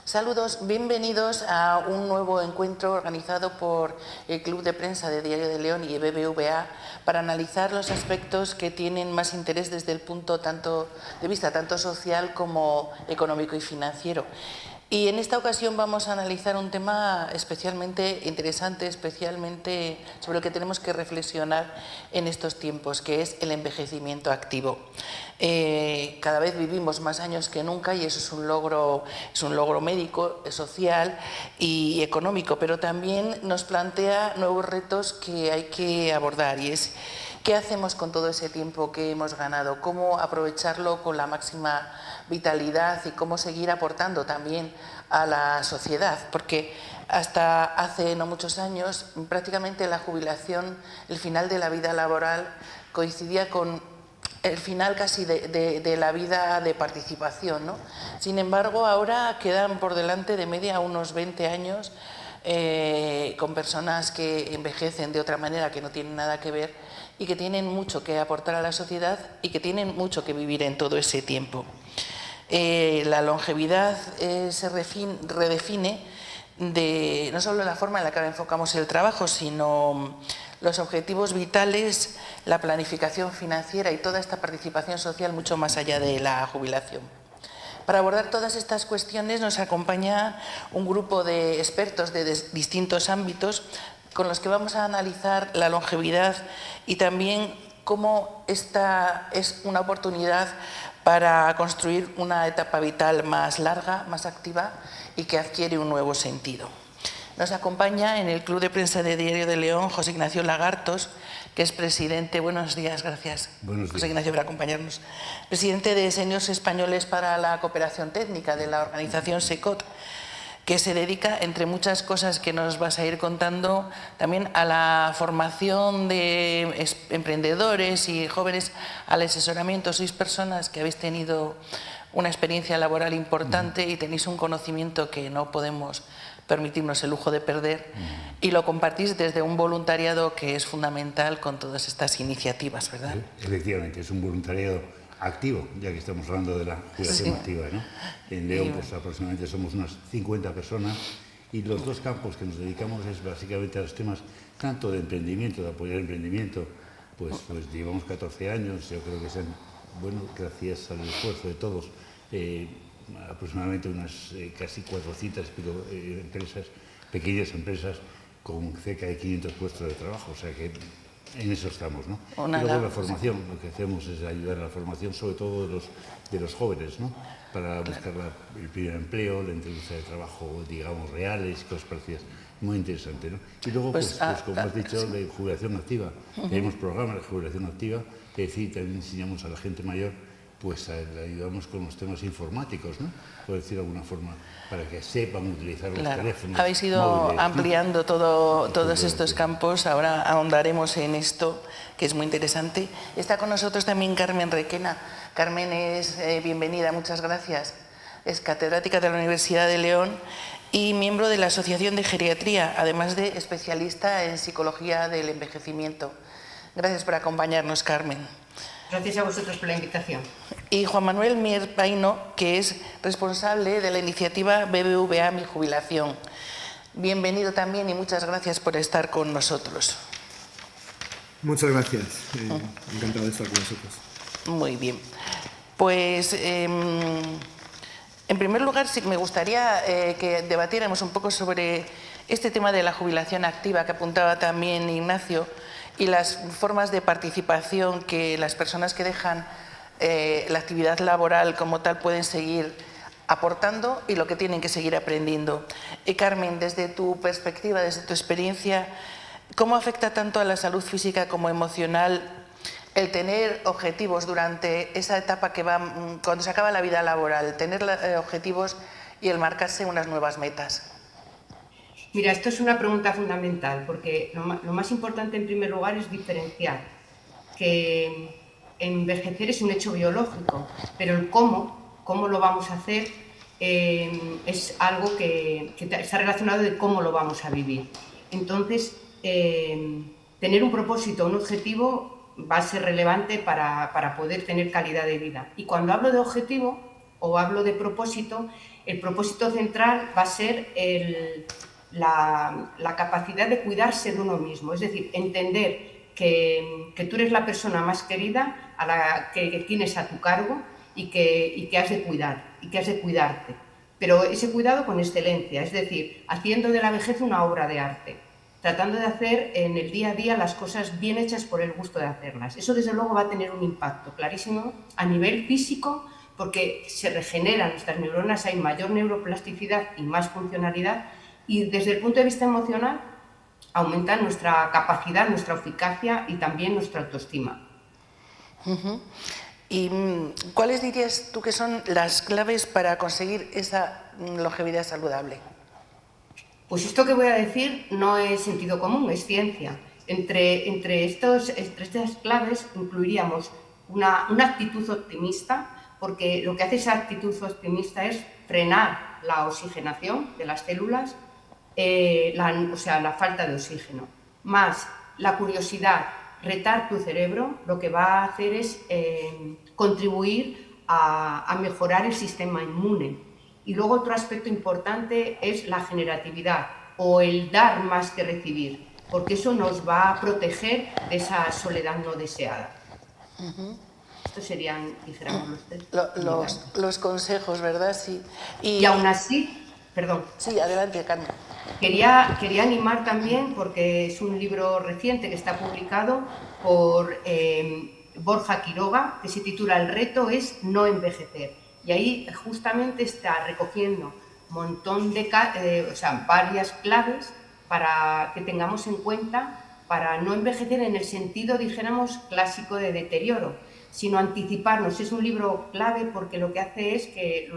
Saludos, bienvenidos a un nuevo encuentro organizado por el Club de Prensa de Diario de León y BBVA para analizar los aspectos que tienen más interés desde el punto de vista tanto social como económico y financiero. Y en esta ocasión vamos a analizar un tema especialmente interesante, especialmente sobre el que tenemos que reflexionar en estos tiempos, que es el envejecimiento activo. Cada vez vivimos más años que nunca y eso es un logro médico, social y económico, pero también nos plantea nuevos retos que hay que abordar y es ¿qué hacemos con todo ese tiempo que hemos ganado? ¿Cómo aprovecharlo con la máxima vitalidad y cómo seguir aportando también a la sociedad? Porque hasta hace no muchos años prácticamente la jubilación, el final de la vida laboral coincidía con el final casi de la vida de participación, ¿no? Sin embargo, ahora quedan por delante de media unos 20 años con personas que envejecen de otra manera, que no tienen nada que ver y que tienen mucho que aportar a la sociedad y que tienen mucho que vivir en todo ese tiempo. La longevidad se redefine no solo la forma en la que enfocamos el trabajo, sino los objetivos vitales, la planificación financiera y toda esta participación social mucho más allá de la jubilación. Para abordar todas estas cuestiones nos acompaña un grupo de expertos de distintos ámbitos con los que vamos a analizar la longevidad y también cómo esta es una oportunidad para construir una etapa vital más larga, más activa y que adquiere un nuevo sentido. Nos acompaña en el Club de Prensa de Diario de León José Ignacio Lagartos, que es presidente, buenos días, gracias José Ignacio por acompañarnos, presidente de Seniors Españoles para la Cooperación Técnica de la organización SECOT, que se dedica, entre muchas cosas que nos vas a ir contando, también a la formación de emprendedores y jóvenes, al asesoramiento. Sois personas que habéis tenido una experiencia laboral importante y tenéis un conocimiento que no podemos permitirnos el lujo de perder y lo compartís desde un voluntariado que es fundamental con todas estas iniciativas, ¿verdad? Efectivamente, es un voluntariado activo, ya que estamos hablando de la jubilación activa, ¿no? En León pues aproximadamente somos unas 50 personas y los dos campos que nos dedicamos es básicamente a los temas tanto de emprendimiento, de apoyar el emprendimiento, pues llevamos 14 años, yo creo que sean, bueno, gracias al esfuerzo de todos, aproximadamente unas casi 400 empresas, pequeñas empresas con cerca de 500 puestos de trabajo, o sea que en eso estamos, ¿no? Y luego la formación, lo que hacemos es ayudar a la formación, sobre todo de los jóvenes, ¿no? Para buscar el primer empleo, la entrevista de trabajo, digamos, reales, cosas parecidas. Muy interesante, ¿no? Y luego, pues como has dicho, de jubilación activa. Tenemos programas de jubilación activa, es decir, también enseñamos a la gente mayor, pues le ayudamos con los temas informáticos, ¿no? Por decir de alguna forma, para que sepan utilizar los teléfonos. Habéis ido móviles, ampliando todos estos campos, ahora ahondaremos en esto, que es muy interesante. Está con nosotros también Carmen Requena. Carmen es bienvenida, muchas gracias. Es catedrática de la Universidad de León y miembro de la Asociación de Geriatría, además de especialista en psicología del envejecimiento. Gracias por acompañarnos, Carmen. Gracias a vosotros por la invitación. Y Juan Manuel Mier Paino, que es responsable de la iniciativa BBVA Mi Jubilación. Bienvenido también y muchas gracias por estar con nosotros. Muchas gracias. Encantado de estar con vosotros. Muy bien. Pues, en primer lugar, sí me gustaría que debatiéramos un poco sobre este tema de la jubilación activa que apuntaba también Ignacio, y las formas de participación que las personas que dejan la actividad laboral como tal pueden seguir aportando y lo que tienen que seguir aprendiendo. Carmen, desde tu perspectiva, desde tu experiencia, ¿cómo afecta tanto a la salud física como emocional el tener objetivos durante esa etapa que va, cuando se acaba la vida laboral, tener objetivos y el marcarse unas nuevas metas? Mira, esto es una pregunta fundamental, porque lo más importante en primer lugar es diferenciar que envejecer es un hecho biológico, pero el cómo lo vamos a hacer es algo que está relacionado de cómo lo vamos a vivir. Entonces, tener un propósito, un objetivo va a ser relevante para poder tener calidad de vida. Y cuando hablo de objetivo, o hablo de propósito, el propósito central va a ser la capacidad de cuidarse de uno mismo, es decir, entender que tú eres la persona más querida a la que tienes a tu cargo y que has de cuidar, y que has de cuidarte. Pero ese cuidado con excelencia, es decir, haciendo de la vejez una obra de arte, tratando de hacer en el día a día las cosas bien hechas por el gusto de hacerlas. Eso desde luego va a tener un impacto clarísimo a nivel físico, porque se regeneran nuestras neuronas, hay mayor neuroplasticidad y más funcionalidad, y desde el punto de vista emocional aumenta nuestra capacidad, nuestra eficacia y también nuestra autoestima. ¿Y cuáles dirías tú que son las claves para conseguir esa longevidad saludable? Pues esto que voy a decir no es sentido común, es ciencia. Entre estas claves incluiríamos una actitud optimista, porque lo que hace esa actitud optimista es frenar la oxigenación de las células, la falta de oxígeno, más la curiosidad, retar tu cerebro, lo que va a hacer es contribuir a mejorar el sistema inmune. Y luego otro aspecto importante es la generatividad o el dar más que recibir, porque eso nos va a proteger de esa soledad no deseada. Estos serían, dijéramos, los consejos, ¿verdad? Sí. Y aún así, perdón. Sí, adelante, Carmen. Quería animar también, porque es un libro reciente que está publicado por Borja Quiroga, que se titula El reto es no envejecer. Y ahí justamente está recogiendo un montón de varias claves para que tengamos en cuenta para no envejecer en el sentido, dijéramos, clásico de deterioro, sino anticiparnos. Es un libro clave porque lo que hace es que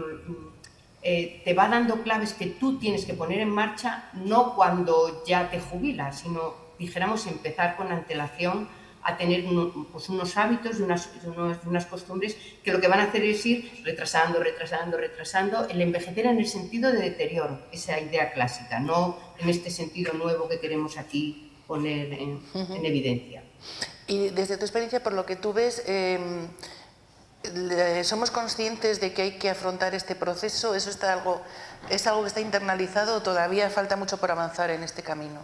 te va dando claves que tú tienes que poner en marcha, no cuando ya te jubilas, sino, dijéramos, empezar con antelación a tener unos hábitos y unas costumbres que lo que van a hacer es ir retrasando el envejecer en el sentido de deterioro, esa idea clásica, no en este sentido nuevo que queremos aquí poner en evidencia. Y desde tu experiencia, por lo que tú ves, ¿somos conscientes de que hay que afrontar este proceso? ¿Eso es algo que está internalizado o todavía falta mucho por avanzar en este camino?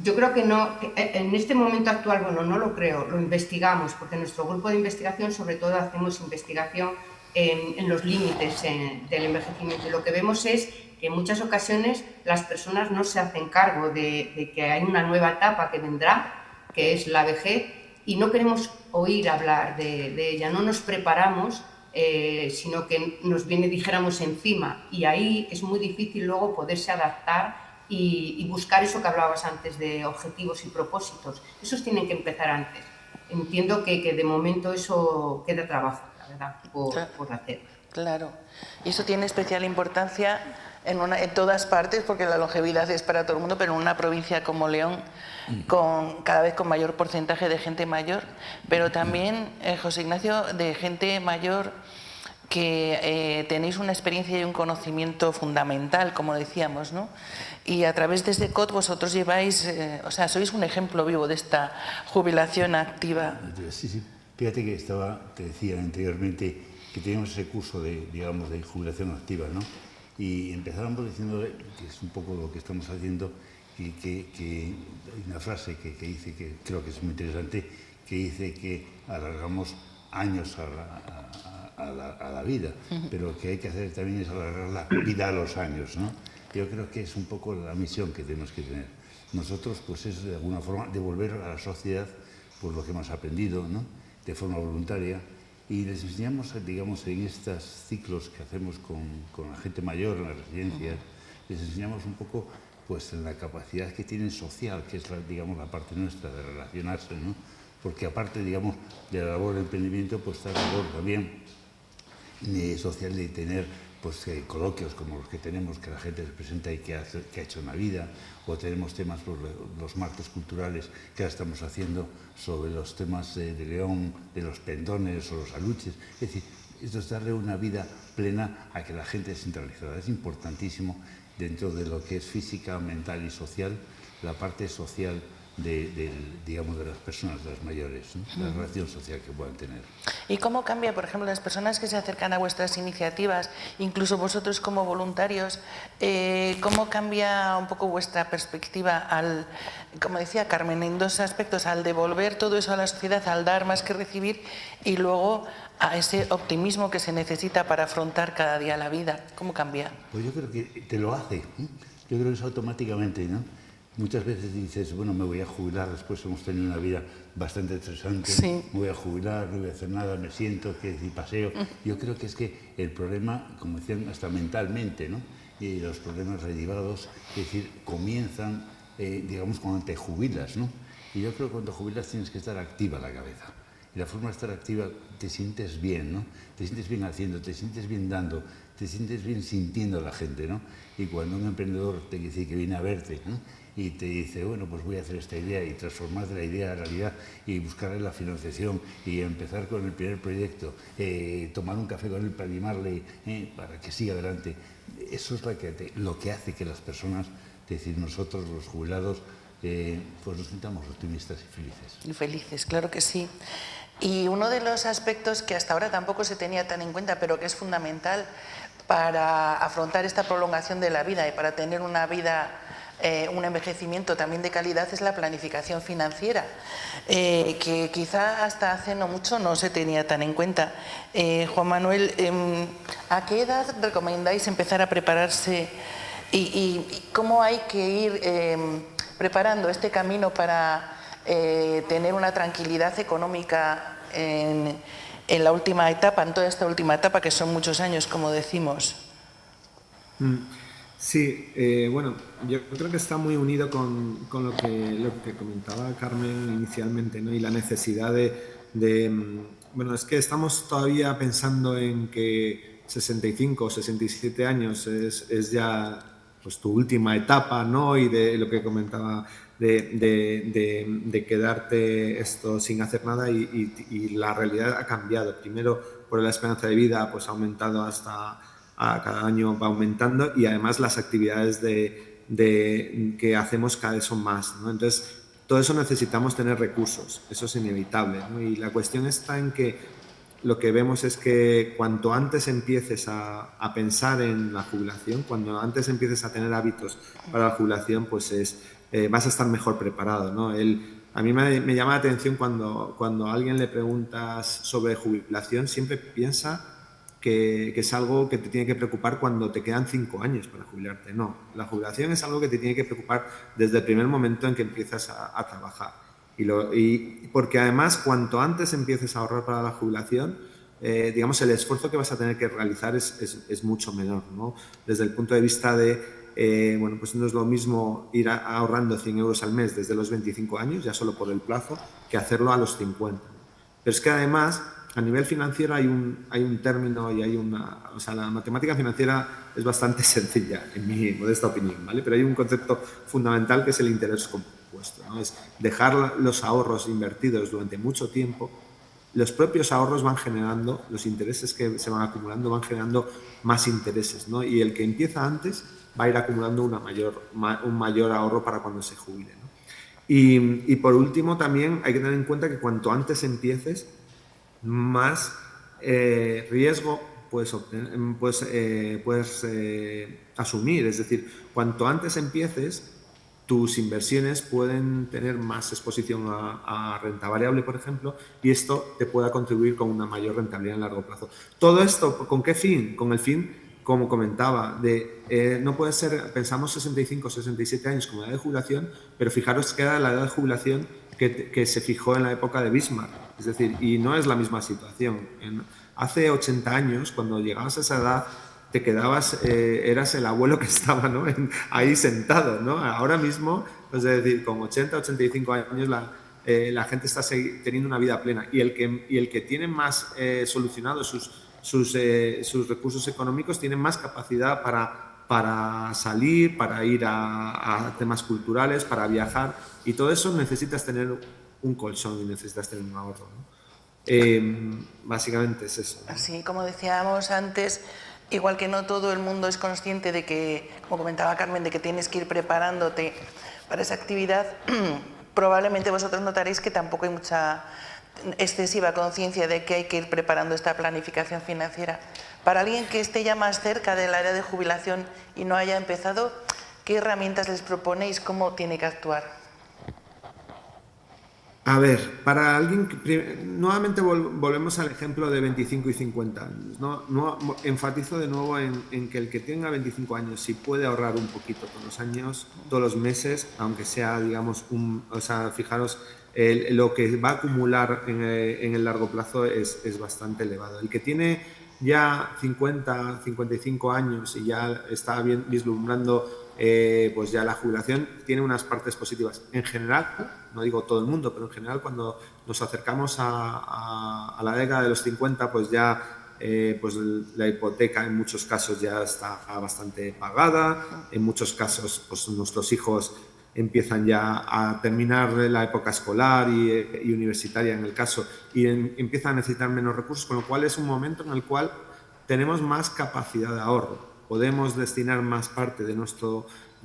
Yo creo que no, en este momento actual, bueno, no lo creo, lo investigamos, porque en nuestro grupo de investigación sobre todo hacemos investigación en los límites del envejecimiento, y lo que vemos es que en muchas ocasiones las personas no se hacen cargo de que hay una nueva etapa que vendrá, que es la vejez, y no queremos oír hablar de ella, no nos preparamos, sino que nos viene, dijéramos, encima, y ahí es muy difícil luego poderse adaptar y buscar eso que hablabas antes de objetivos y propósitos. Esos tienen que empezar antes. Entiendo que de momento eso queda trabajo, la verdad, por hacer. Claro. Y eso tiene especial importancia en todas partes, porque la longevidad es para todo el mundo, pero en una provincia como León, cada vez con mayor porcentaje de gente mayor, pero también, José Ignacio, de gente mayor que tenéis una experiencia y un conocimiento fundamental, como decíamos, ¿no? Y a través de este COT vosotros lleváis, sois un ejemplo vivo de esta jubilación activa. Sí. Fíjate que te decía anteriormente que teníamos ese curso de jubilación activa, ¿no? Y empezábamos diciendo, que es un poco lo que estamos haciendo, que hay una frase que dice, que creo que es muy interesante, que dice que alargamos años a la vida, pero que hay que hacer también es alargar la vida a los años, ¿no? Yo creo que es un poco la misión que tenemos que tener. Nosotros, pues es de alguna forma devolver a la sociedad pues lo que hemos aprendido, ¿no? De forma voluntaria, y les enseñamos, digamos, en estos ciclos que hacemos con la gente mayor en las residencias, les enseñamos un poco pues en la capacidad que tienen social, que es la parte nuestra de relacionarse, ¿no? Porque aparte, digamos, de la labor de emprendimiento, pues está la labor también social de tener pues coloquios como los que tenemos, que la gente se presenta y que ha hecho una vida, o tenemos temas, pues, los marcos culturales que ahora estamos haciendo sobre los temas de León, de los pendones o los aluches. Es decir, esto es darle una vida plena a que la gente es centralizada. Es importantísimo dentro de lo que es física, mental y social, la parte social digamos, de las personas, de las mayores, ¿no? La relación social que puedan tener. ¿Y cómo cambia, por ejemplo, las personas que se acercan a vuestras iniciativas, incluso vosotros como voluntarios, cómo cambia un poco vuestra perspectiva al, como decía Carmen, en dos aspectos, al devolver todo eso a la sociedad, al dar más que recibir, y luego a ese optimismo que se necesita para afrontar cada día la vida? ¿Cómo cambia? Pues yo creo que te lo hace, ¿eh? Yo creo que es automáticamente, ¿no? Muchas veces dices, bueno, me voy a jubilar, después hemos tenido una vida bastante estresante, sí. Me voy a jubilar, no voy a hacer nada, me siento, que y paseo. Yo creo que es que el problema, como decían, hasta mentalmente, ¿no? Y los problemas derivados, es decir, comienzan, digamos, cuando te jubilas, ¿no? Y yo creo que cuando jubilas tienes que estar activa la cabeza. Y la forma de estar activa, te sientes bien, ¿no? Te sientes bien haciendo, te sientes bien dando, te sientes bien sintiendo a la gente, ¿no? Y cuando un emprendedor te dice que viene a verte, ¿no? Y te dice, bueno, pues voy a hacer esta idea y transformar de la idea a realidad y buscarle la financiación y empezar con el primer proyecto, tomar un café con él para animarle, para que siga adelante. Eso es lo que hace que las personas, es decir, nosotros los jubilados, pues nos sintamos optimistas y felices. Y felices, claro que sí. Y uno de los aspectos que hasta ahora tampoco se tenía tan en cuenta, pero que es fundamental para afrontar esta prolongación de la vida y para tener una vida, un envejecimiento también de calidad, es la planificación financiera, que quizá hasta hace no mucho no se tenía tan en cuenta. Juan Manuel, ¿a qué edad recomendáis empezar a prepararse y cómo hay que ir preparando este camino para tener una tranquilidad económica en la última etapa, en toda esta última etapa, que son muchos años, como decimos? Sí, bueno, yo creo que está muy unido con lo que comentaba Carmen inicialmente, ¿no? Y la necesidad bueno, es que estamos todavía pensando en que 65 o 67 años es ya pues tu última etapa, ¿no? Y de lo que comentaba de quedarte esto sin hacer nada y la realidad ha cambiado. Primero, por la esperanza de vida pues ha aumentado cada año va aumentando y además las actividades que hacemos cada vez son más, ¿no? Entonces, todo eso necesitamos tener recursos, eso es inevitable, ¿no? Y la cuestión está en que lo que vemos es que cuanto antes empieces a pensar en la jubilación, cuando antes empieces a tener hábitos para la jubilación, pues vas a estar mejor preparado, ¿no? A mí me llama la atención cuando a alguien le preguntas sobre jubilación, siempre piensa que es algo que te tiene que preocupar cuando te quedan 5 años para jubilarte. No, la jubilación es algo que te tiene que preocupar desde el primer momento en que empiezas a trabajar. Y porque además, cuanto antes empieces a ahorrar para la jubilación, digamos, el esfuerzo que vas a tener que realizar es mucho menor, ¿no? Desde el punto de vista bueno, pues no es lo mismo ir ahorrando 100 euros al mes desde los 25 años, ya solo por el plazo, que hacerlo a los 50. Pero es que además, a nivel financiero hay un término y o sea, la matemática financiera es bastante sencilla, en mi modesta opinión, ¿vale? Pero hay un concepto fundamental que es el interés compuesto, ¿no? Es dejar los ahorros invertidos durante mucho tiempo. Los propios ahorros van generando, los intereses que se van acumulando van generando más intereses, ¿no? Y el que empieza antes va a ir acumulando un mayor ahorro para cuando se jubile, ¿no? Y por último, también hay que tener en cuenta que cuanto antes empieces, más riesgo puedes asumir. Es decir, cuanto antes empieces, tus inversiones pueden tener más exposición a renta variable, por ejemplo, y esto te pueda contribuir con una mayor rentabilidad en largo plazo. Todo esto, ¿con qué fin? Con el fin, como comentaba, no puede ser, pensamos 65 o 67 años como edad de jubilación, pero fijaros que era la edad de jubilación que se fijó en la época de Bismarck. Es decir, y no es la misma situación. Hace 80 años, cuando llegabas a esa edad, te quedabas, eras el abuelo que estaba, ¿no? Ahí sentado, ¿no? Ahora mismo, es decir, con 80, 85 años la gente está teniendo una vida plena y el que tiene más solucionados sus recursos económicos tiene más capacidad para salir, para ir a temas culturales, para viajar, y todo eso necesitas tener un colchón y necesitas tener un ahorro, ¿no? Básicamente es eso, ¿no? Así como decíamos antes, igual que no todo el mundo es consciente de que, como comentaba Carmen, de que tienes que ir preparándote para esa actividad, probablemente vosotros notaréis que tampoco hay mucha excesiva conciencia de que hay que ir preparando esta planificación financiera. Para alguien que esté ya más cerca de la edad de jubilación y no haya empezado, ¿qué herramientas les proponéis? ¿Cómo tiene que actuar? A ver, para alguien que nuevamente volvemos al ejemplo de 25 y 50 años. Enfatizo de nuevo en que el que tenga 25 años, si puede ahorrar un poquito todos los años, todos los meses, aunque sea, digamos, fijaros, lo que va a acumular en el largo plazo es bastante elevado. El que tiene ya 50, 55 años y ya está bien vislumbrando pues ya la jubilación, tiene unas partes positivas. En general, no digo todo el mundo, pero en general cuando nos acercamos a la década de los 50, pues ya pues la hipoteca en muchos casos ya está bastante pagada, en muchos casos pues nuestros hijos empiezan ya a terminar la época escolar y universitaria en el caso y empiezan a necesitar menos recursos, con lo cual es un momento en el cual tenemos más capacidad de ahorro. Podemos destinar más parte de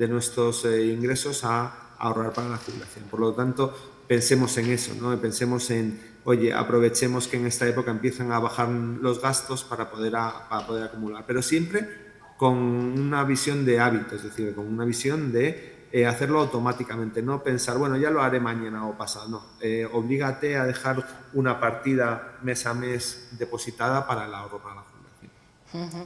nuestros ingresos a ahorrar para la jubilación. Por lo tanto, pensemos en eso, ¿no? Pensemos en, oye, aprovechemos que en esta época empiezan a bajar los gastos para poder acumular, pero siempre con una visión de hábito, es decir, con una visión de hacerlo automáticamente, no pensar, bueno, ya lo haré mañana o pasado, no. Oblígate a dejar una partida mes a mes depositada para el ahorro para la jubilación.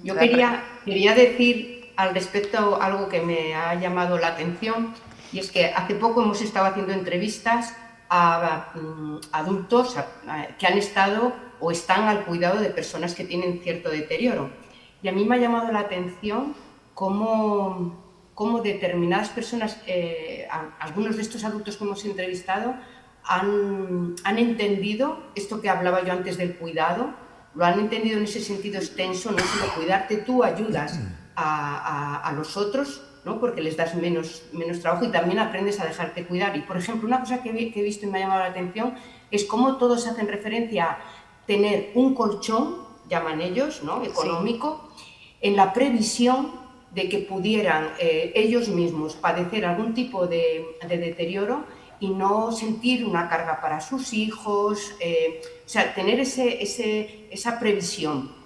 Yo quería decir al respecto algo que me ha llamado la atención, y es que hace poco hemos estado haciendo entrevistas a adultos que han estado o están al cuidado de personas que tienen cierto deterioro. Y a mí me ha llamado la atención cómo determinadas personas, algunos de estos adultos que hemos entrevistado, han entendido esto que hablaba yo antes del cuidado. Lo han entendido en ese sentido extenso, no solo cuidarte tú, ayudas a los otros, ¿no? Porque les das menos trabajo y también aprendes a dejarte cuidar. Y, por ejemplo, una cosa que he visto y me ha llamado la atención es cómo todos hacen referencia a tener un colchón, llaman ellos, ¿no? Económico, sí, en la previsión de que pudieran ellos mismos padecer algún tipo de deterioro y no sentir una carga para sus hijos, o sea, tener esa previsión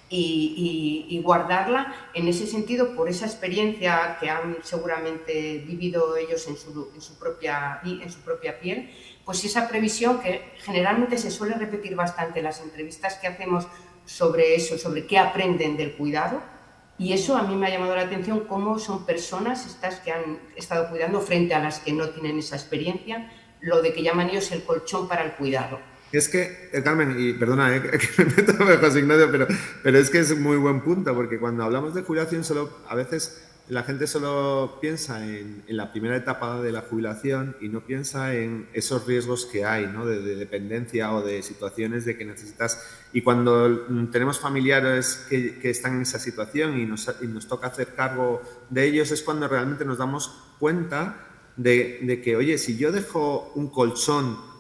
y guardarla en ese sentido por esa experiencia que han seguramente vivido ellos en su propia piel, pues esa previsión que generalmente se suele repetir bastante en las entrevistas que hacemos sobre eso, sobre qué aprenden del cuidado. Y eso a mí me ha llamado la atención, cómo son personas estas que han estado cuidando frente a las que no tienen esa experiencia, lo de que llaman ellos el colchón para el cuidado. Es que, Carmen, y perdona que me meto con José Ignacio, pero es que es un muy buen punto, porque cuando hablamos de jubilación a veces la gente solo piensa en la primera etapa de la jubilación y no piensa en esos riesgos que hay, ¿no? de dependencia o de situaciones de que necesitas. Y cuando tenemos familiares que están en esa situación y nos toca hacer cargo de ellos, es cuando realmente nos damos cuenta de que, oye, si yo dejo un colchón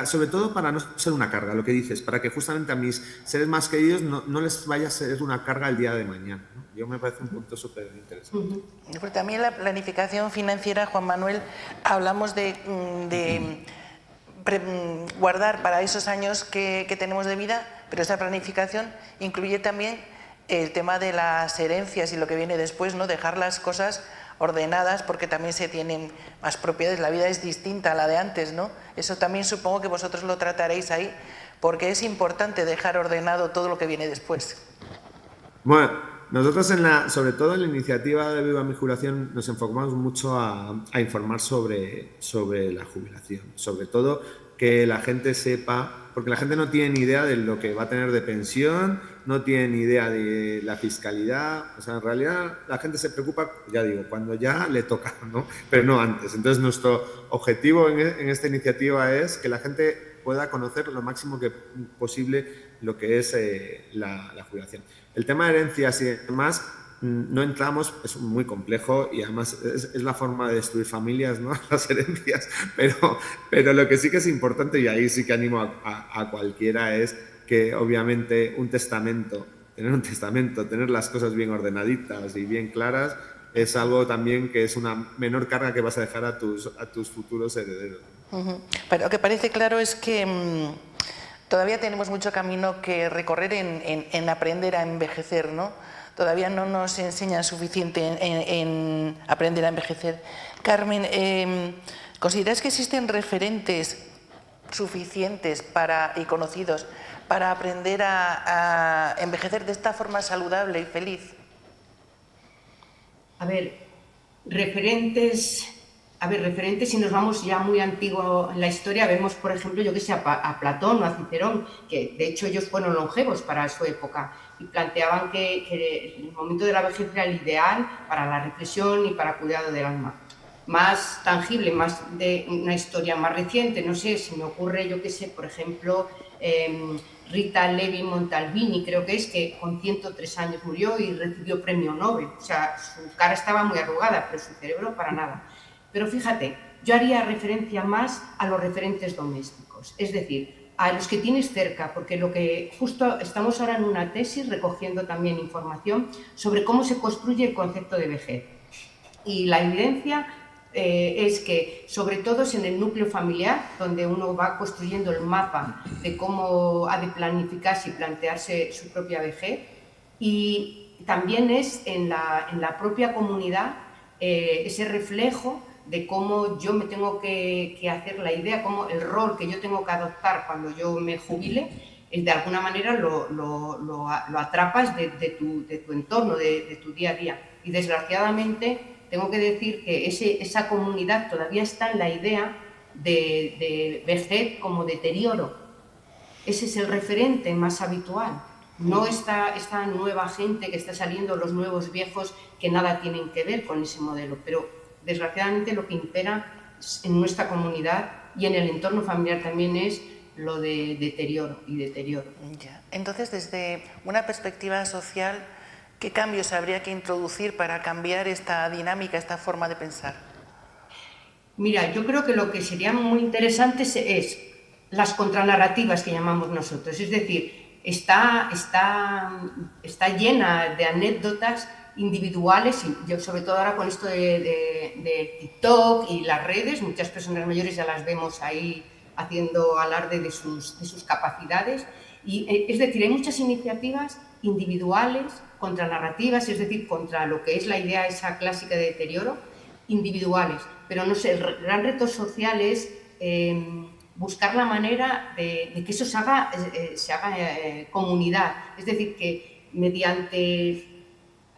sobre todo para no ser una carga, lo que dices, para que justamente a mis seres más queridos no les vaya a ser una carga el día de mañana, ¿no? Yo me parece un punto súper interesante. Porque también la planificación financiera, Juan Manuel, hablamos de guardar para esos años que tenemos de vida, pero esa planificación incluye también el tema de las herencias y lo que viene después, ¿no? Dejar las cosas ordenadas, porque también se tienen más propiedades, la vida es distinta a la de antes, ¿no? Eso también supongo que vosotros lo trataréis ahí, porque es importante dejar ordenado todo lo que viene después. Bueno, nosotros sobre todo en la iniciativa de Viva mi Jubilación nos enfocamos mucho a informar sobre la jubilación, sobre todo que la gente sepa, porque la gente no tiene ni idea de lo que va a tener de pensión, no tiene ni idea de la fiscalidad, o sea, en realidad la gente se preocupa, ya digo, cuando ya le toca, ¿no? Pero no antes. Entonces nuestro objetivo en esta iniciativa es que la gente pueda conocer lo máximo que posible lo que es la jubilación. El tema de herencias y demás, no entramos, es muy complejo y además es la forma de destruir familias, ¿no? Las herencias, pero lo que sí que es importante, y ahí sí que animo a cualquiera, es que obviamente tener un testamento, tener las cosas bien ordenaditas y bien claras, es algo también que es una menor carga que vas a dejar a tus futuros herederos. Pero lo que parece claro es que todavía tenemos mucho camino que recorrer en aprender a envejecer, ¿no? Todavía no nos enseñan suficiente en aprender a envejecer. Carmen, ¿consideras que existen referentes suficientes y conocidos para aprender a envejecer de esta forma saludable y feliz? A ver, referentes, si nos vamos ya muy antiguo en la historia, vemos, por ejemplo, yo que sé, a Platón o a Cicerón, que de hecho ellos fueron longevos para su época y planteaban que el momento de la vejez era el ideal para la reflexión y para el cuidado del alma. Más tangible, más de una historia más reciente, no sé, si me ocurre, yo que sé, por ejemplo, Rita Levi Montalbini, creo que es, que con 103 años murió y recibió premio Nobel. O sea, su cara estaba muy arrugada, pero su cerebro para nada. Pero fíjate, yo haría referencia más a los referentes domésticos, es decir, a los que tienes cerca, porque lo que justo estamos ahora en una tesis recogiendo también información sobre cómo se construye el concepto de vejez. Y la evidencia es que, sobre todo, es en el núcleo familiar, donde uno va construyendo el mapa de cómo ha de planificarse y plantearse su propia vejez, y también es en la propia comunidad ese reflejo de cómo yo me tengo que hacer la idea, cómo el rol que yo tengo que adoptar cuando yo me jubile, de alguna manera lo atrapas de tu entorno, de tu día a día. Y desgraciadamente tengo que decir que esa comunidad todavía está en la idea de vejez como deterioro. Ese es el referente más habitual. No esta nueva gente que está saliendo, los nuevos viejos, que nada tienen que ver con ese modelo. Pero desgraciadamente lo que impera en nuestra comunidad y en el entorno familiar también es lo de deterioro y deterioro. Ya. Entonces, desde una perspectiva social, ¿qué cambios habría que introducir para cambiar esta dinámica, esta forma de pensar? Mira, yo creo que lo que sería muy interesante es las contranarrativas que llamamos nosotros. Es decir, está llena de anécdotas individuales, y yo sobre todo ahora con esto de TikTok y las redes, muchas personas mayores ya las vemos ahí haciendo alarde de sus capacidades. Y, es decir, hay muchas iniciativas individuales, contranarrativas, es decir, contra lo que es la idea esa clásica de deterioro, individuales. Pero no sé, el gran reto social es buscar la manera de que eso se haga comunidad. Es decir, que mediante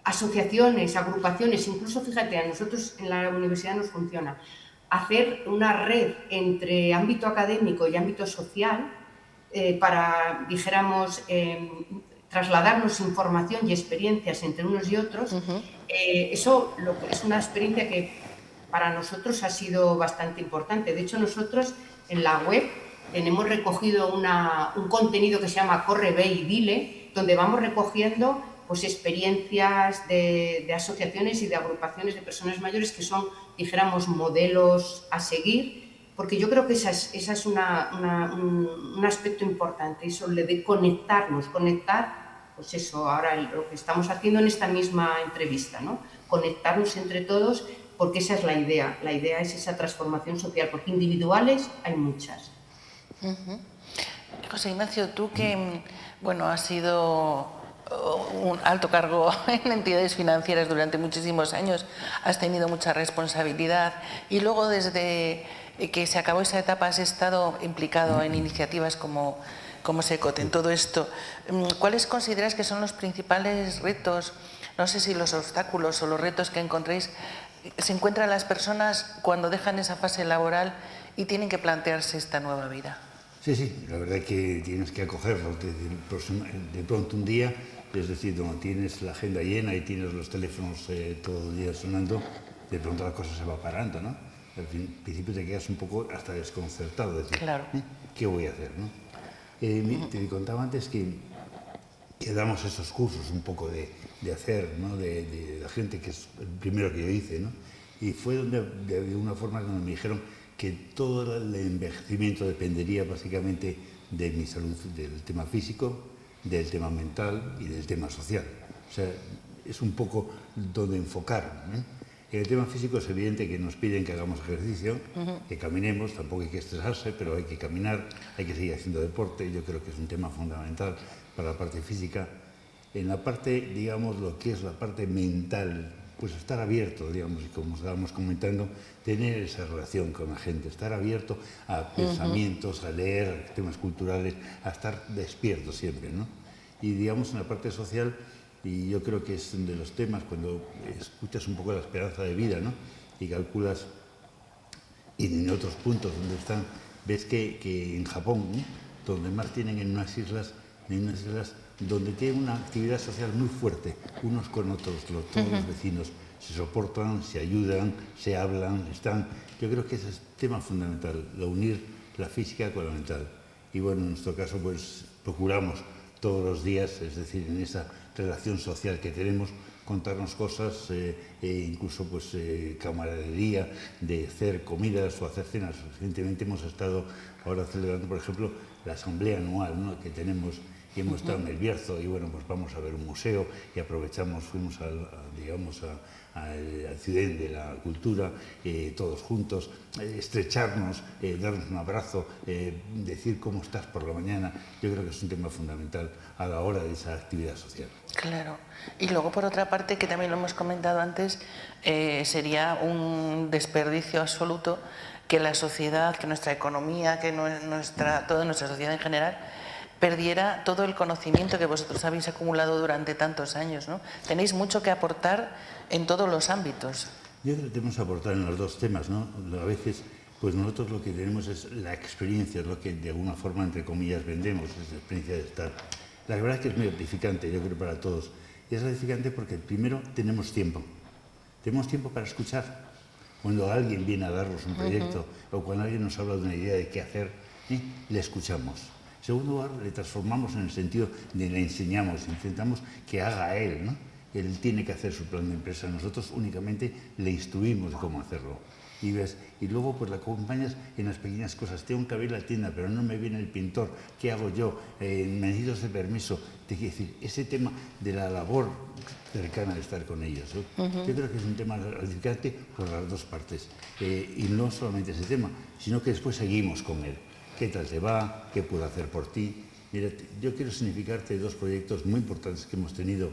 asociaciones, agrupaciones, incluso, fíjate, a nosotros en la universidad nos funciona, hacer una red entre ámbito académico y ámbito social para, dijéramos, trasladarnos información y experiencias entre unos y otros. Eso es una experiencia que para nosotros ha sido bastante importante. De hecho, nosotros en la web hemos recogido un contenido que se llama Corre, Ve y Dile, donde vamos recogiendo pues, experiencias de asociaciones y de agrupaciones de personas mayores que son, dijéramos, modelos a seguir, porque yo creo que esa es un aspecto importante, eso de conectar, pues eso, ahora lo que estamos haciendo en esta misma entrevista, ¿no? Conectarnos entre todos, porque esa es la idea es esa transformación social, porque individuales hay muchas. José Ignacio, tú que, bueno, has sido un alto cargo en entidades financieras durante muchísimos años, has tenido mucha responsabilidad y luego desde que se acabó esa etapa has estado implicado en iniciativas como SECOT, en todo esto. ¿Cuáles consideras que son los principales retos, no sé si los obstáculos o los retos que encontréis, se encuentran las personas cuando dejan esa fase laboral y tienen que plantearse esta nueva vida? Sí, la verdad es que tienes que acogerlo de pronto un día, es decir, donde tienes la agenda llena y tienes los teléfonos todo el día sonando, de pronto la cosa se va parando, ¿no? Al principio te quedas un poco hasta desconcertado, decir, claro. ¿Qué voy a hacer, no? Te contaba antes que damos esos cursos un poco de hacer, ¿no? de la gente, que es el primero que yo hice, ¿no? Y fue donde de una forma que me dijeron que todo el envejecimiento dependería básicamente de mi salud, del tema físico, del tema mental y del tema social. O sea, es un poco donde enfocar. En el tema físico es evidente que nos piden que hagamos ejercicio, que caminemos, tampoco hay que estresarse, pero hay que caminar, hay que seguir haciendo deporte. Yo creo que es un tema fundamental para la parte física. En la parte, digamos, lo que es la parte mental, pues estar abierto, digamos, y como estábamos comentando, tener esa relación con la gente, estar abierto a pensamientos, a leer temas culturales, a estar despierto siempre, ¿no? Y digamos, en la parte social, y yo creo que es de los temas, cuando escuchas un poco la esperanza de vida, ¿no? Y calculas, y en otros puntos donde están, ves que en Japón, ¿no? Donde más tienen en unas islas donde tienen una actividad social muy fuerte, unos con otros, todos los vecinos se soportan, se ayudan, se hablan, están. Yo creo que ese es el tema fundamental, la unir la física con la mental. Y bueno, en nuestro caso, pues procuramos todos los días, es decir, en esa relación social que tenemos, contarnos cosas, incluso pues camaradería, de hacer comidas o hacer cenas. Recientemente hemos estado ahora celebrando, por ejemplo, la asamblea anual, ¿no?, que tenemos, y hemos estado en el Bierzo, y bueno, pues vamos a ver un museo y aprovechamos, fuimos al Ciudad de la Cultura, todos juntos, estrecharnos, darnos un abrazo, decir cómo estás por la mañana. Yo creo que es un tema fundamental a la hora de esa actividad social. Claro. Y luego, por otra parte, que también lo hemos comentado antes, sería un desperdicio absoluto que la sociedad, que nuestra economía, que toda nuestra sociedad en general perdiera todo el conocimiento que vosotros habéis acumulado durante tantos años, ¿no? Tenéis mucho que aportar en todos los ámbitos. Yo creo que tenemos que aportar en los dos temas, ¿no? A veces, pues nosotros lo que tenemos es la experiencia, es lo que de alguna forma, entre comillas, vendemos, es la experiencia de estar. La verdad es que es muy gratificante, yo creo, para todos. Y es gratificante porque, primero, tenemos tiempo para escuchar. Cuando alguien viene a darnos un proyecto o cuando alguien nos habla de una idea de qué hacer, le escuchamos. En segundo lugar, le transformamos en el sentido de le enseñamos, intentamos que haga él, ¿no? Él tiene que hacer su plan de empresa. Nosotros únicamente le instruimos de cómo hacerlo. Y luego pues la acompañas en las pequeñas cosas. Tengo que abrir la tienda, pero no me viene el pintor. ¿Qué hago yo? Necesito ese permiso. Te quiero decir, ese tema de la labor cercana de estar con ellos, ¿no? Yo creo que es un tema gratificante por las dos partes. Y no solamente ese tema, sino que después seguimos con él. ¿Qué tal te va? ¿Qué puedo hacer por ti? Mira, yo quiero significarte dos proyectos muy importantes que hemos tenido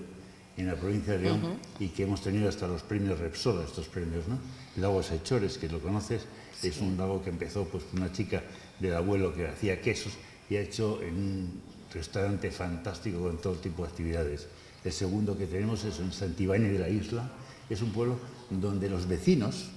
en la provincia de León y que hemos tenido hasta los premios Repsoda, estos premios, ¿no? El lago Sechores, que lo conoces, es un lago que empezó pues con una chica del abuelo que hacía quesos y ha hecho en un restaurante fantástico con todo tipo de actividades. El segundo que tenemos es en Santibáñez de la Isla, es un pueblo donde los vecinos,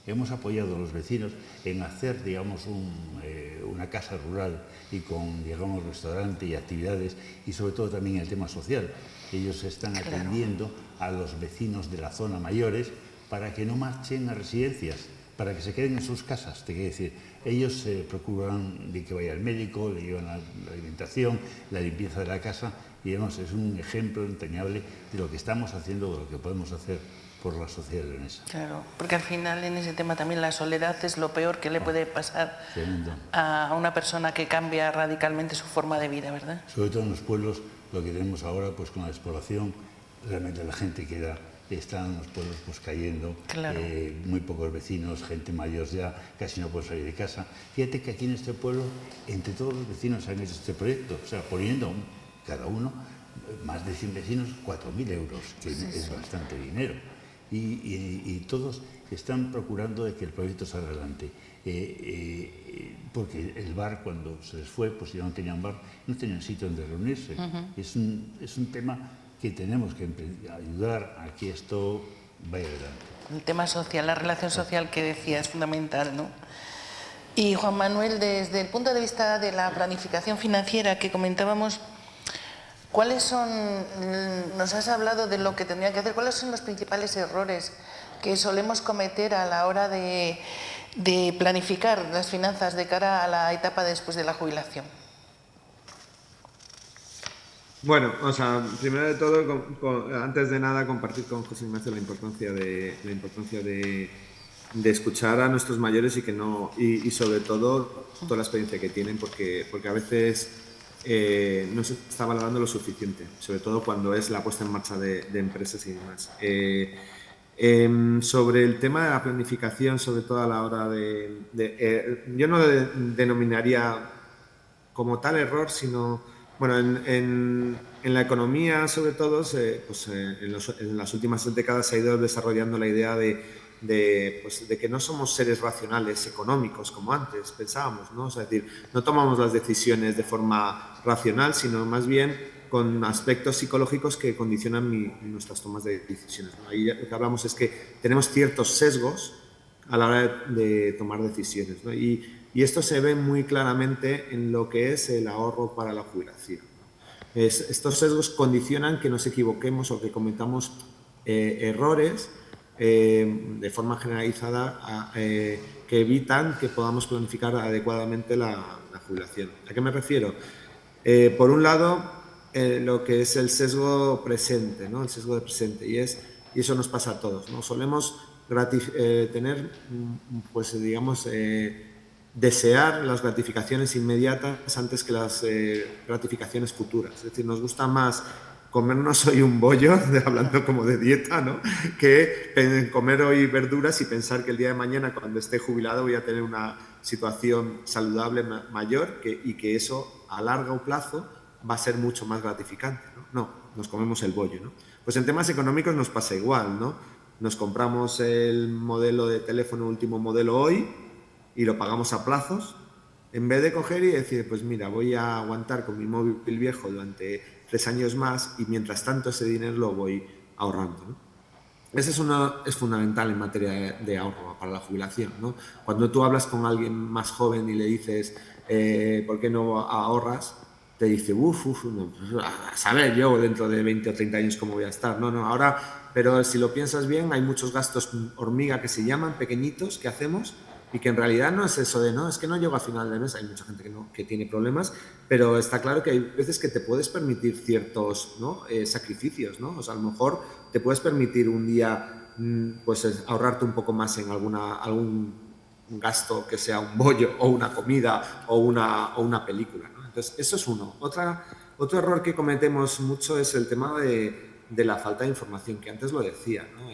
hemos apoyado a los vecinos en hacer, digamos, una casa rural y con, digamos, restaurante y actividades y sobre todo también el tema social. Ellos están atendiendo a los vecinos de la zona mayores para que no marchen a residencias, para que se queden en sus casas. Te quiero decir, ellos procuran de que vaya al médico, le llevan la alimentación, la limpieza de la casa y además es un ejemplo entrañable de lo que estamos haciendo, de lo que podemos hacer por la sociedad leonesa. Claro, porque al final en ese tema también la soledad es lo peor que le puede pasar a una persona que cambia radicalmente su forma de vida, ¿verdad? Sobre todo en los pueblos, lo que tenemos ahora pues con la despoblación, realmente la gente está en los pueblos pues cayendo, muy pocos vecinos, gente mayor ya, casi no puede salir de casa. Fíjate que aquí en este pueblo, entre todos los vecinos han hecho este proyecto, o sea, poniendo cada uno, más de 100 vecinos, 4.000 euros, que es bastante dinero. Y todos están procurando de que el proyecto salga adelante. Porque el bar, cuando se les fue, pues ya no tenían bar, no tenían sitio donde reunirse. Es un tema que tenemos que ayudar a que esto vaya adelante. El tema social, la relación social que decía es fundamental, ¿no? Y Juan Manuel, desde el punto de vista de la planificación financiera que comentábamos, ¿cuáles son, nos has hablado de lo que tendría que hacer, cuáles son los principales errores que solemos cometer a la hora de planificar las finanzas de cara a la etapa después de la jubilación? Bueno, o sea, primero de todo, antes de nada, compartir con José Ignacio la importancia de escuchar a nuestros mayores y sobre todo toda la experiencia que tienen, porque a veces no se está valorando lo suficiente, sobre todo cuando es la puesta en marcha de empresas y demás. Sobre el tema de la planificación, sobre todo a la hora yo no lo denominaría como tal error, sino, bueno, en la economía, sobre todo, en las últimas décadas se ha ido desarrollando la idea de que no somos seres racionales económicos como antes pensábamos, ¿no? O sea, es decir, no tomamos las decisiones de forma racional, sino más bien con aspectos psicológicos que condicionan nuestras tomas de decisiones, ¿no? Ahí lo que hablamos es que tenemos ciertos sesgos a la hora de tomar decisiones, ¿no? Y esto se ve muy claramente en lo que es el ahorro para la jubilación, ¿no? Estos sesgos condicionan que nos equivoquemos o que cometamos errores de forma generalizada que evitan que podamos planificar adecuadamente la jubilación. ¿A qué me refiero? Por un lado, lo que es el sesgo presente, ¿no? El sesgo de presente, y eso nos pasa a todos, ¿no? Solemos tener, pues digamos, desear las gratificaciones inmediatas antes que las gratificaciones futuras. Es decir, nos gusta más comernos hoy un bollo, hablando como de dieta, ¿no? Que comer hoy verduras y pensar que el día de mañana, cuando esté jubilado, voy a tener una situación saludable mayor y que eso a largo plazo va a ser mucho más gratificante, ¿no? No, nos comemos el bollo, ¿no? Pues en temas económicos nos pasa igual, ¿no? Nos compramos el modelo de teléfono último modelo hoy y lo pagamos a plazos, en vez de coger y decir, pues mira, voy a aguantar con mi móvil viejo durante 3 años más y mientras tanto ese dinero lo voy ahorrando, ¿no? Ese es fundamental en materia de ahorro para la jubilación, ¿no? Cuando tú hablas con alguien más joven y le dices, ¿por qué no ahorras? Te dice, no, a saber yo dentro de 20 o 30 años cómo voy a estar. No, ahora, pero si lo piensas bien, hay muchos gastos hormiga que se llaman, pequeñitos, que hacemos y que en realidad no es eso de, no, es que no llego a final de mes. Hay mucha gente que tiene problemas, pero está claro que hay veces que te puedes permitir ciertos, ¿no? Sacrificios, ¿no? O sea, a lo mejor te puedes permitir un día pues ahorrarte un poco más en algún gasto que sea un bollo o una comida o una película, ¿no? Entonces, eso es uno. Otro error que cometemos mucho es el tema de la falta de información, que antes lo decía, ¿no?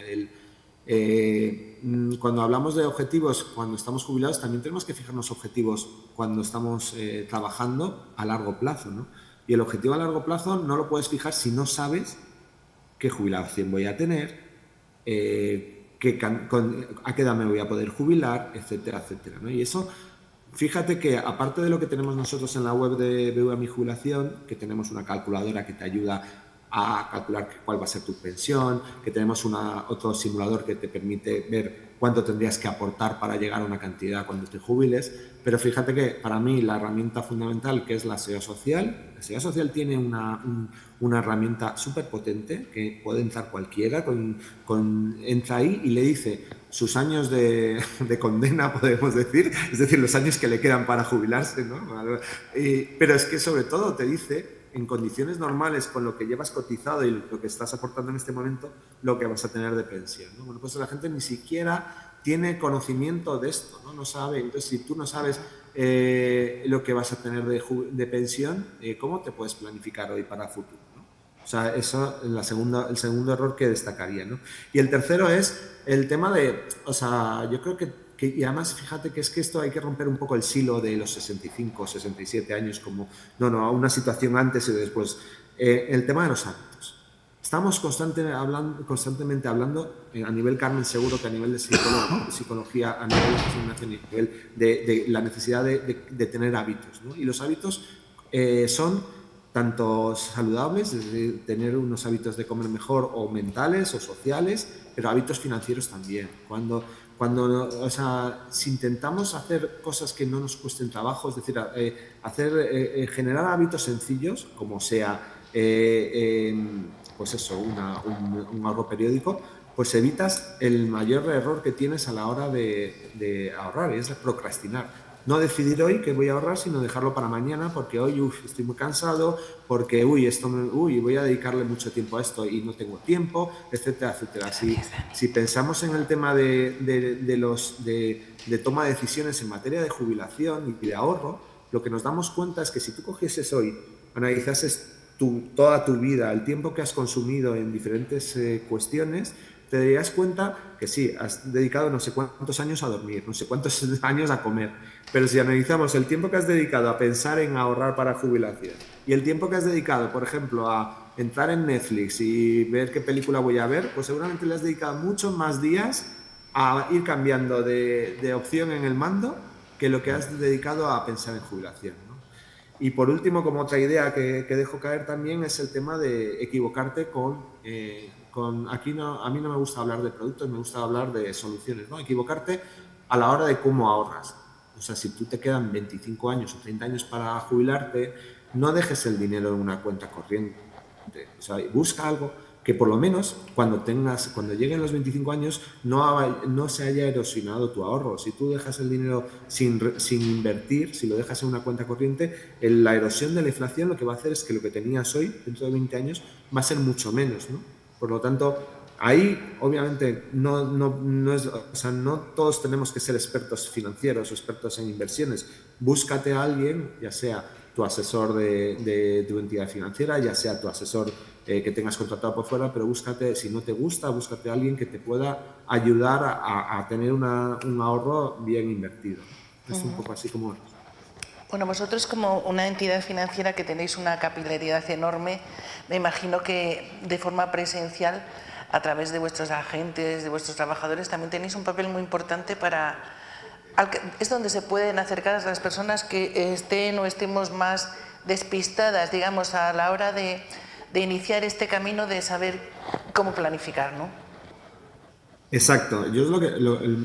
Cuando hablamos de objetivos, cuando estamos jubilados, también tenemos que fijarnos objetivos cuando estamos trabajando a largo plazo, ¿no? Y el objetivo a largo plazo no lo puedes fijar si no sabes qué jubilación voy a tener, a qué edad me voy a poder jubilar, etcétera, etcétera, ¿no? Y eso, fíjate que aparte de lo que tenemos nosotros en la web de BVA Mi Jubilación, que tenemos una calculadora que te ayuda a calcular cuál va a ser tu pensión, que tenemos otro simulador que te permite ver cuánto tendrías que aportar para llegar a una cantidad cuando te jubiles, pero fíjate que para mí la herramienta fundamental, que es la Seguridad Social, la Seguridad Social tiene una herramienta súper potente que puede entrar cualquiera, entra ahí y le dice sus años de condena, podemos decir, es decir, los años que le quedan para jubilarse, ¿no? Pero es que sobre todo te dice, en condiciones normales, con lo que llevas cotizado y lo que estás aportando en este momento, lo que vas a tener de pensión, ¿no? Bueno, pues la gente ni siquiera tiene conocimiento de esto, ¿no? No sabe. Entonces, si tú no sabes lo que vas a tener de pensión, ¿cómo te puedes planificar hoy para el futuro, ¿no? O sea, eso es el segundo error que destacaría, ¿no? Y el tercero es el tema o sea, yo creo y además, fíjate que es que esto hay que romper un poco el silo de los 65, 67 años, como, a una situación antes y después. El tema de los hábitos. Estamos constantemente hablando, a nivel Carmen, seguro que a nivel de psicología, a nivel de la necesidad de tener hábitos, ¿no? Y los hábitos son tanto saludables, es decir, tener unos hábitos de comer mejor, o mentales o sociales, pero hábitos financieros también. O sea, si intentamos hacer cosas que no nos cuesten trabajo, es decir, generar hábitos sencillos, como sea, pues eso, un ahorro periódico, pues evitas el mayor error que tienes a la hora de ahorrar, es procrastinar. No decidir hoy que voy a ahorrar, sino dejarlo para mañana, porque hoy estoy muy cansado, porque voy a dedicarle mucho tiempo a esto y no tengo tiempo, etcétera, etcétera. Si pensamos en el tema de toma de decisiones en materia de jubilación y de ahorro, lo que nos damos cuenta es que si tú cogieses hoy analizases toda tu vida, el tiempo que has consumido en diferentes cuestiones, te darías cuenta que sí, has dedicado no sé cuántos años a dormir, no sé cuántos años a comer, pero si analizamos el tiempo que has dedicado a pensar en ahorrar para jubilación y el tiempo que has dedicado, por ejemplo, a entrar en Netflix y ver qué película voy a ver, pues seguramente le has dedicado muchos más días a ir cambiando de opción en el mando que lo que has dedicado a pensar en jubilación, ¿no? Y por último, como otra idea que dejo caer también es el tema de equivocarte aquí no, a mí no me gusta hablar de productos, me gusta hablar de soluciones, ¿no? Equivocarte a la hora de cómo ahorras. O sea, si tú te quedan 25 años o 30 años para jubilarte, no dejes el dinero en una cuenta corriente. O sea, busca algo que por lo menos cuando lleguen los 25 años no se haya erosionado tu ahorro. Si tú dejas el dinero sin invertir, si lo dejas en una cuenta corriente, la erosión de la inflación lo que va a hacer es que lo que tenías hoy, dentro de 20 años, va a ser mucho menos, ¿no? Por lo tanto, ahí obviamente no todos tenemos que ser expertos financieros o expertos en inversiones. Búscate a alguien, ya sea tu asesor de tu entidad financiera, ya sea tu asesor que tengas contratado por fuera, pero si no te gusta, búscate a alguien que te pueda ayudar a tener un ahorro bien invertido. Es un poco así como... Bueno, vosotros como una entidad financiera que tenéis una capilaridad enorme, me imagino que de forma presencial, a través de vuestros agentes, de vuestros trabajadores, también tenéis un papel muy importante es donde se pueden acercar a las personas que estén o estemos más despistadas, digamos, a la hora de iniciar este camino de saber cómo planificar, ¿no? Exacto, yo es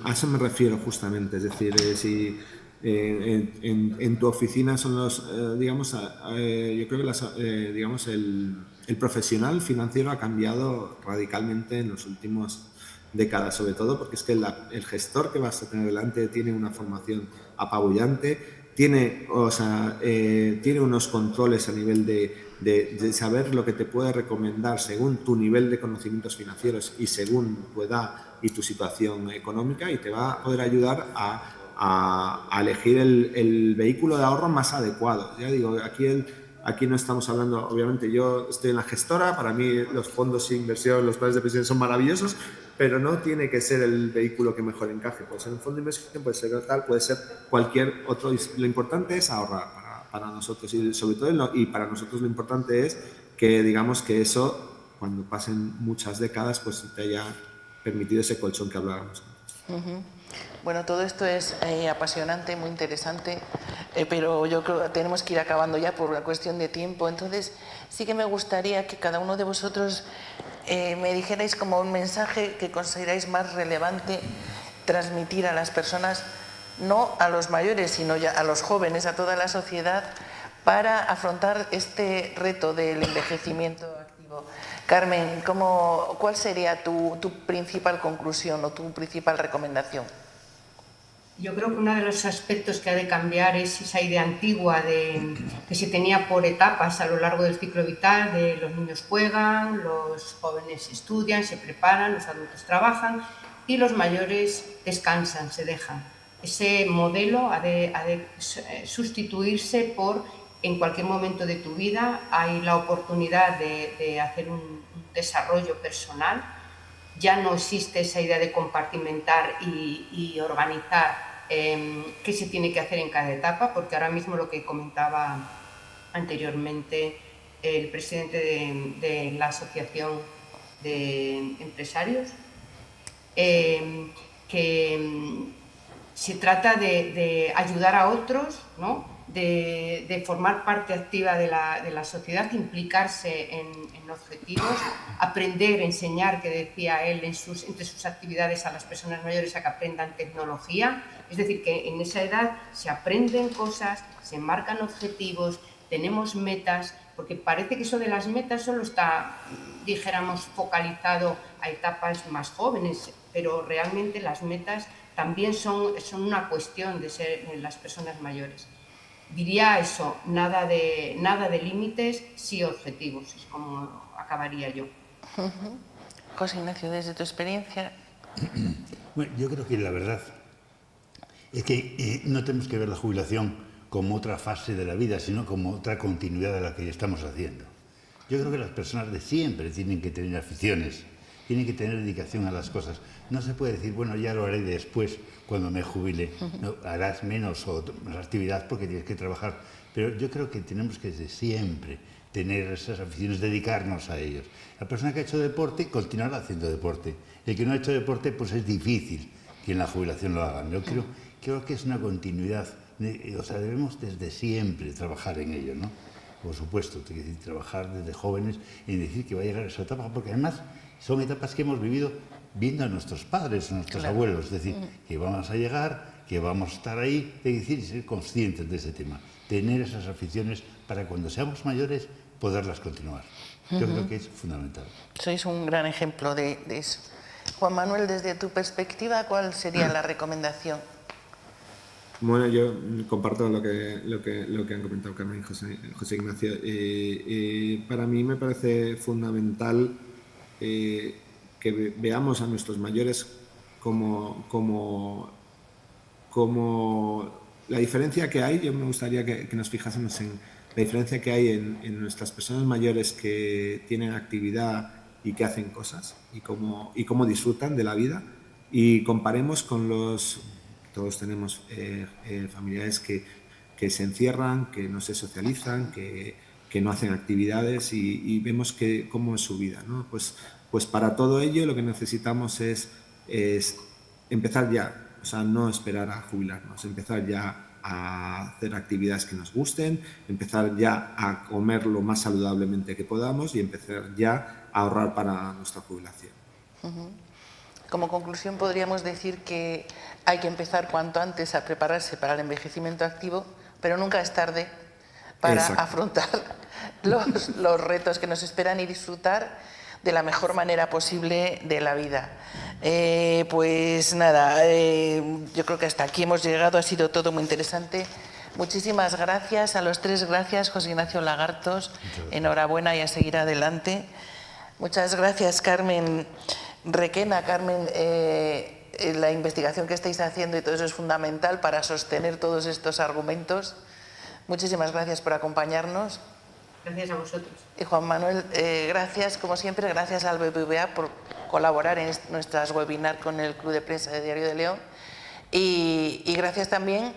a eso me refiero justamente, es decir, si en tu oficina son digamos, yo creo que digamos, el profesional financiero ha cambiado radicalmente en los últimos décadas, sobre todo porque es que el gestor que vas a tener delante tiene una formación apabullante, tiene unos controles a nivel de saber lo que te puede recomendar según tu nivel de conocimientos financieros y según tu edad y tu situación económica, y te va a poder ayudar a elegir el vehículo de ahorro más adecuado. Ya digo, aquí no estamos hablando, obviamente yo estoy en la gestora, para mí los fondos de inversión, los planes de pensión son maravillosos, pero no tiene que ser el vehículo que mejor encaje. Puede ser un fondo de inversión, puede ser tal, puede ser cualquier otro. Lo importante es ahorrar para nosotros, y sobre todo y para nosotros lo importante es que digamos que eso, cuando pasen muchas décadas, pues te haya permitido ese colchón que hablábamos antes. Bueno, todo esto es apasionante, muy interesante, pero yo creo que tenemos que ir acabando ya por una cuestión de tiempo. Entonces, sí que me gustaría que cada uno de vosotros me dijerais como un mensaje que consideráis más relevante transmitir a las personas, no a los mayores, sino ya a los jóvenes, a toda la sociedad, para afrontar este reto del envejecimiento activo. Carmen, ¿cuál sería tu principal conclusión o tu principal recomendación? Yo creo que uno de los aspectos que ha de cambiar es esa idea antigua que se tenía por etapas a lo largo del ciclo vital, de los niños juegan, los jóvenes estudian, se preparan, los adultos trabajan y los mayores descansan, se dejan. Ese modelo ha de sustituirse por, en cualquier momento de tu vida, hay la oportunidad de hacer un desarrollo personal. Ya no existe esa idea de compartimentar y organizar qué se tiene que hacer en cada etapa, porque ahora mismo lo que comentaba anteriormente el presidente de la Asociación de Empresarios, que se trata de ayudar a otros, ¿no? De formar parte activa de la sociedad, implicarse en objetivos, aprender, enseñar, que decía él, entre sus actividades a las personas mayores a que aprendan tecnología. Es decir, que en esa edad se aprenden cosas, se marcan objetivos, tenemos metas, porque parece que eso de las metas solo está, dijéramos, focalizado a etapas más jóvenes, pero realmente las metas también son una cuestión de ser las personas mayores. Diría eso, nada de límites, sí objetivos, es como acabaría yo. José Ignacio, desde tu experiencia. Bueno, yo creo que la verdad es que no tenemos que ver la jubilación como otra fase de la vida, sino como otra continuidad de la que ya estamos haciendo. Yo creo que las personas de siempre tienen que tener aficiones, tienen que tener dedicación a las cosas. No se puede decir, bueno, ya lo haré después, cuando me jubile. No, harás menos o más actividad porque tienes que trabajar. Pero yo creo que tenemos que desde siempre tener esas aficiones, dedicarnos a ellos. La persona que ha hecho deporte continuará haciendo deporte. El que no ha hecho deporte, pues es difícil que en la jubilación lo hagan. Yo creo que es una continuidad. O sea, debemos desde siempre trabajar en ello, ¿no? Por supuesto, trabajar desde jóvenes y decir que va a llegar esa etapa, porque además son etapas que hemos vivido viendo a nuestros padres, a nuestros abuelos, es decir, que vamos a llegar, que vamos a estar ahí, es decir, ser conscientes de ese tema, tener esas aficiones para cuando seamos mayores poderlas continuar. Yo creo que es fundamental. Sois un gran ejemplo de eso. Juan Manuel, desde tu perspectiva, ¿cuál sería la recomendación? Bueno, yo comparto lo que han comentado Carmen y José Ignacio. Para mí me parece fundamental que veamos a nuestros mayores como la diferencia que hay. Yo me gustaría que nos fijásemos en la diferencia que hay en nuestras personas mayores que tienen actividad y que hacen cosas y cómo disfrutan de la vida, y comparemos con todos tenemos familiares que se encierran, que no se socializan, que no hacen actividades, y vemos cómo es su vida, ¿no? Pues para todo ello lo que necesitamos es empezar ya, o sea, no esperar a jubilarnos, empezar ya a hacer actividades que nos gusten, empezar ya a comer lo más saludablemente que podamos y empezar ya a ahorrar para nuestra jubilación. Como conclusión podríamos decir que hay que empezar cuanto antes a prepararse para el envejecimiento activo, pero nunca es tarde para afrontar los retos que nos esperan y disfrutar de la mejor manera posible de la vida. Pues nada, yo creo que hasta aquí hemos llegado, ha sido todo muy interesante. Muchísimas gracias a los tres, gracias José Ignacio Lagartos, enhorabuena y a seguir adelante. Muchas gracias Carmen Requena. Carmen, la investigación que estáis haciendo y todo eso es fundamental para sostener todos estos argumentos. Muchísimas gracias por acompañarnos. Gracias a vosotros. Y Juan Manuel, gracias como siempre, gracias al BBVA por colaborar en nuestras webinars con el Club de Prensa de Diario de León, y gracias también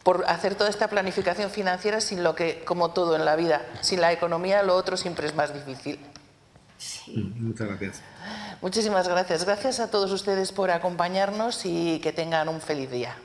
por hacer toda esta planificación financiera, sin lo que, como todo en la vida, sin la economía lo otro siempre es más difícil. Sí. Muchas gracias. Muchísimas gracias. Gracias a todos ustedes por acompañarnos y que tengan un feliz día.